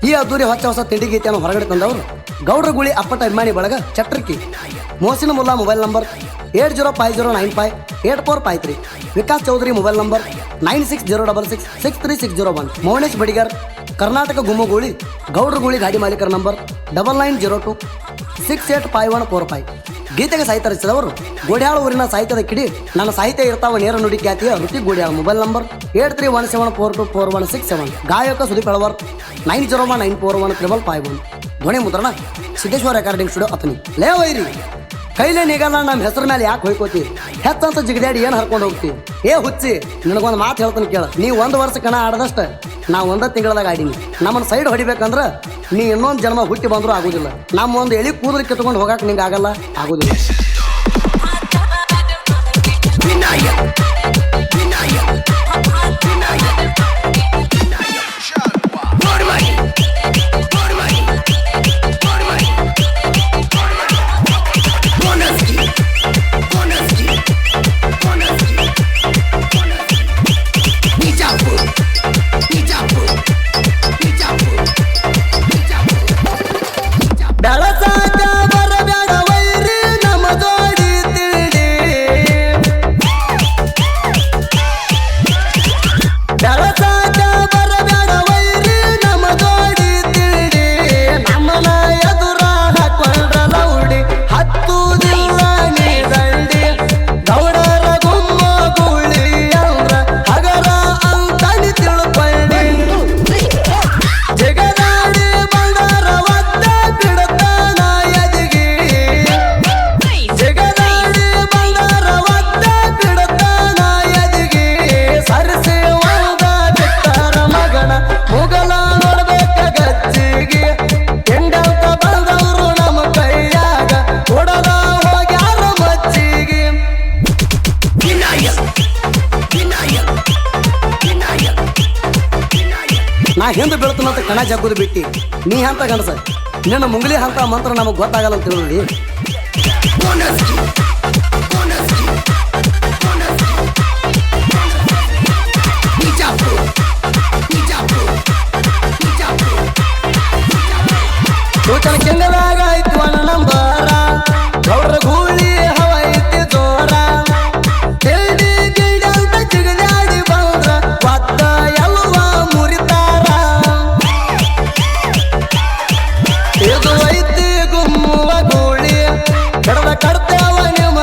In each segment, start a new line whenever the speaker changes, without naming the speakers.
ಈ ಅದ್ದೂರಿ ಹೊಸ ತಿಂಡಿ ಗೀತೆಯನ್ನು ಹೊರಗಡೆ ತಂದವರು ಗೌಡ್ರ ಗುಳಿ ಅಪ್ಪಟ ಅಭಿಮಾನಿ ಬಳಗ ಚಟ್ರಕಿ. Mohsin Mulla mobile number 8050958453. Vikas Chaudhary mobile number 9606663601. Mounesh Badiger Karnataka Gummagoli ಗೌಡ್ರ ಗುಳಿ ಗಾಡಿ ಮಾಲೀಕರ ನಂಬರ್ 9902685145. ಗೀತೆಗೆ ಸಾಹಿತ್ಯ ರಚಿಸಿದವರು ಗೋಡ್ಯಾಳ ಊರಿನ ಸಾಹಿತ್ಯದ ಕಿಡಿ ನನ್ನ ಸಾಹಿತ್ಯ ಇರ್ತಾವ ನೇರ ನುಡಿ ಖ್ಯಾತಿಯ ಋತಿಕ್ ಗೋಡ್ಯಾಳ ಮೊಬೈಲ್ ನಂಬರ್ 8317424167. ಗಾಯಕ ಸುದೀಪ್ ಅಳವರ್ 9019415551. ಧ್ವನಿ ಮುದ್ರಣ ಸಿದ್ದೇಶ್ವರ ರೆಕಾರ್ಡಿಂಗ್ ಸ್ಟುಡಿಯೋ ಅತನಿ. ಲೇ ವೈರಿ ಕೈಲೇ ನಿಗಲ್ಲ ನಮ್ಮ ಹೆಸರು ಮೇಲೆ ಯಾಕೆ ಹೊಯ್ಕೋತಿ? ಹೆಚ್ಚಂತ ಜಿಗದಾಡಿ ಏನು ಹರ್ಕೊಂಡು ಹೋಗ್ತಿ? ಏ ಹುಚ್ಚಿ, ನಿನಗೊಂದು ಮಾತು ಹೇಳ್ತಾನೆ ಕೇಳ. ನೀ 1 ವರ್ಷ ಕಣ ಆಡದಷ್ಟ ನಾ 1 ತಿಂಗಳದಾಗ ಆಡೀನಿ. ನಮ್ಮನ್ನು ಸೈಡ್ ಹೊಡಿಬೇಕಂದ್ರ ನೀ ಇನ್ನೊಂದು ಜನ್ಮ ಹುಟ್ಟಿ ಬಂದರೂ ಆಗೋದಿಲ್ಲ. ನಮ್ಮ ಒಂದು ಎಳಿ ಕೂದಲು ಕಿತ್ಕೊಂಡು ಹೋಗಕ್ಕೆ ನಿಂಗೆ ಆಗಲ್ಲ, ಆಗೋದಿಲ್ಲ. ನಾ ಹಿಂದೆ ಬೀಳ್ತಾನಂತ ಕಣ ಜಗ್ಗುದು ಬಿಟ್ಟಿ ನೀ ಅಂತ ಗಣಸ ನಿನ್ನ ಮುಂಗಲಿ ಅಂತ ಮಂತ್ರ ನಮಗೆ ಗೊತ್ತಾಗಲ್ಲ ಅಂತ ಹೇಳಿ. ಸೂಚನ ಕೆಂಗದಾಗ ಆಯ್ತು ಅಣ್ಣ ನಂಬರ ಗೌಡ್ರ ಗೂಳಿ ಹವ ಐತಿ ಜೋರ. ತಿಳಿ ಗಿಡ ಅಂತ ಜಿಗದಾಡಿ ಬಂದ್ರ ಒತ್ತ ಎಲ್ಲವ ಮುರಿತಾರ. ಇದು ಐತಿ ಗುಮ್ಮುವ ಗೂಳಿ ಕಡದ ಕಡ್ತೇವ ನಿಮ್ಮ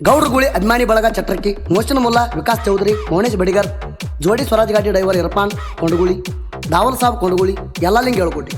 ಗೌಡ್ರಗುಳಿ ಅಭಿಮಾನಿ ಬಳಗ ಚಟ್ರಕ್ಕಿ ಮೋಷನ್ ಮುಲ್ಲಾ ವಿಕಾಸ್ ಚೌಧರಿ ಮೌನೇಶ್ ಬಡಿಗರ್ ಜೋಡಿ ಸ್ವರಾಜ್ ಗಾಡಿ ಡ್ರೈವರ್ ಇರ್ಫಾನ್ ಕೊಂಡಗುಳಿ ದಾವಲ್ ಸಾಬ್ ಕೊಂಡಗುಳಿ ಎಲ್ಲ ಲಿಂಗ್ ಹೇಳ್ಕೊಟ್ಟಿ